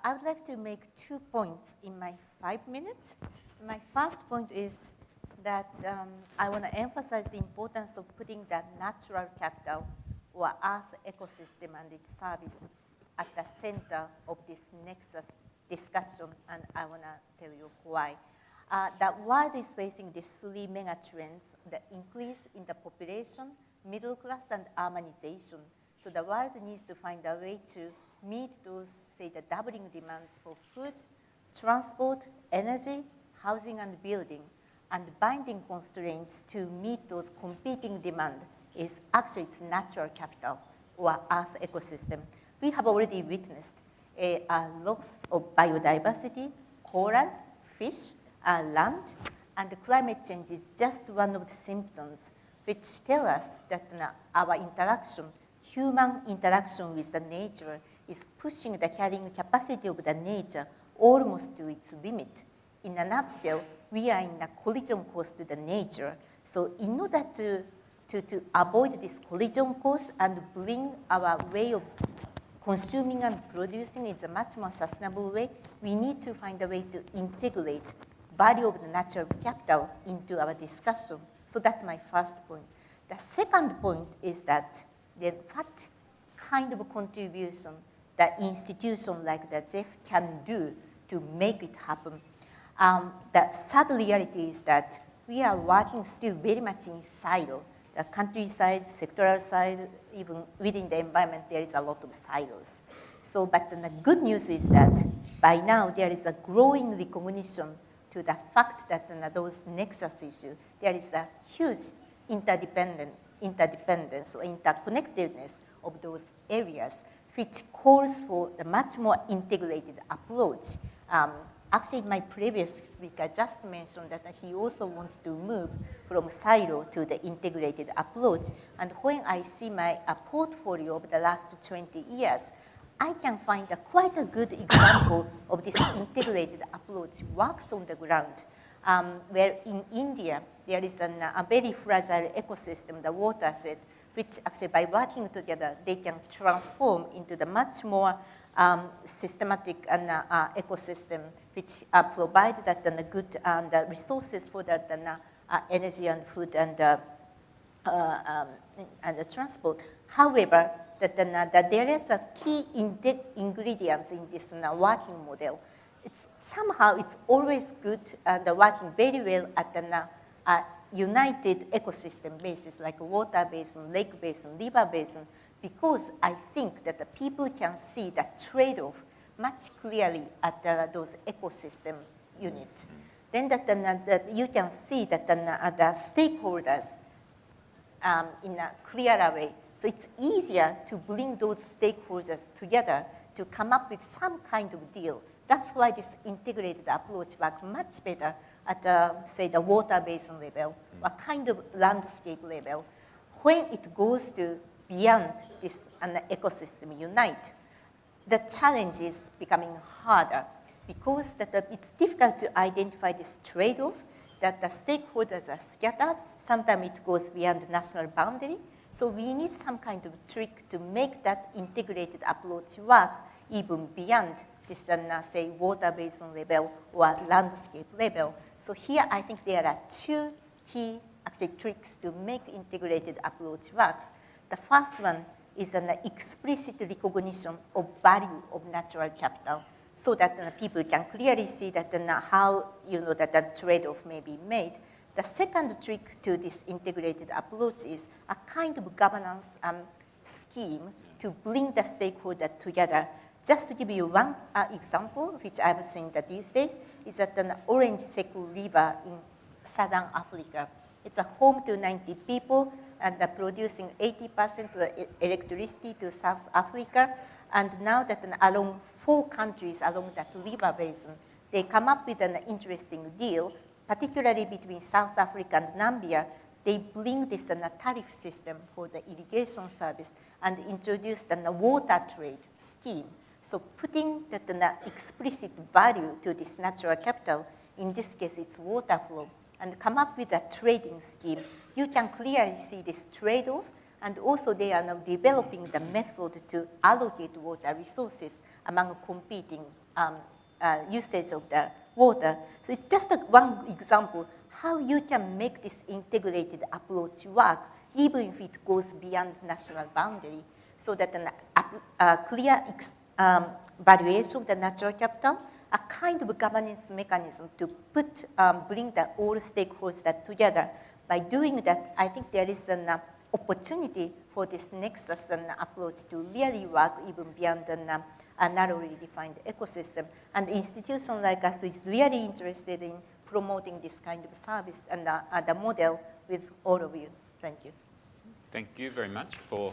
I would like to make 2 points in my 5 minutes. My first point is that I want to emphasize the importance of putting the natural capital or earth ecosystem and its service at the center of this nexus discussion, and I want to tell you why. The world is facing these 3 mega trends: the increase in the population, middle class, and urbanization. So the world needs to find a way to meet those, say, the doubling demands for food, transport, energy, housing, and building. And binding constraints to meet those competing demands is actually its natural capital or earth ecosystem. We have already witnessed a loss of biodiversity, coral, fish, land, and climate change is just one of the symptoms which tell us that our interaction, human interaction with the nature, is pushing the carrying capacity of the nature almost to its limit. In a nutshell, we are in a collision course to the nature. So in order to avoid this collision course and bring our way of consuming and producing in a much more sustainable way, we need to find a way to integrate value of the natural capital into our discussion. So that's my first point. The second point is that what kind of contribution that institution like the JEF can do to make it happen. The sad reality is that we are working still very much in silo. The countryside, sectoral side, even within the environment, there is a lot of silos. So, but the good news is that by now there is a growing recognition to the fact that those nexus issues, there is a huge interdependence or interconnectedness of those areas, which calls for a much more integrated approach. Actually, my previous speaker just mentioned that he also wants to move from silo to the integrated approach. And when I see my portfolio of the last 20 years, I can find quite a good example of this integrated approach works on the ground, where in India, there is a very fragile ecosystem, the watershed, which actually by working together, they can transform into the much more systematic ecosystem, which provides that the good resources for that energy and food and the transport. However, that there is a key ingredients in this working model. Somehow it's always good and working very well at a united ecosystem basis, like water basin, lake basin, river basin, because I think that the people can see the trade-off much clearly at those ecosystem units. Then that you can see that the stakeholders in a clearer way. So it's easier to bring those stakeholders together to come up with some kind of deal. That's why this integrated approach works much better at, say, the water basin level, or kind of landscape level. When it goes to beyond this ecosystem unite, the challenge is becoming harder because it's difficult to identify this trade-off, that the stakeholders are scattered. Sometimes it goes beyond the national boundary. So we need some kind of trick to make that integrated approach work even beyond this, say, water basin level or landscape level. So here I think there are 2 key actually tricks to make integrated approach works. The first one is an explicit recognition of value of natural capital, so that people can clearly see that how that the trade-off may be made. The second trick to this integrated approach is a kind of governance scheme to bring the stakeholders together. Just to give you one example, which I'm seeing that these days, is that the Orange Seku River in Southern Africa. It's a home to 90 people and producing 80% of electricity to South Africa. And now that along 4 countries along that river basin, they come up with an interesting deal, particularly between South Africa and Namibia. They bring this tariff system for the irrigation service and introduce the water trade scheme. So putting the explicit value to this natural capital, in this case it's water flow, and come up with a trading scheme, you can clearly see this trade-off, and also they are now developing the method to allocate water resources among competing usage of the water. So it's just one example how you can make this integrated approach work even if it goes beyond national boundary, so that a clear valuation of the natural capital, a kind of governance mechanism to put, bring the all stakeholders together. By doing that, I think there is an opportunity for this nexus and approach to really work even beyond a narrowly defined ecosystem. And the institution like us is really interested in promoting this kind of service and the model with all of you. Thank you. Thank you very much for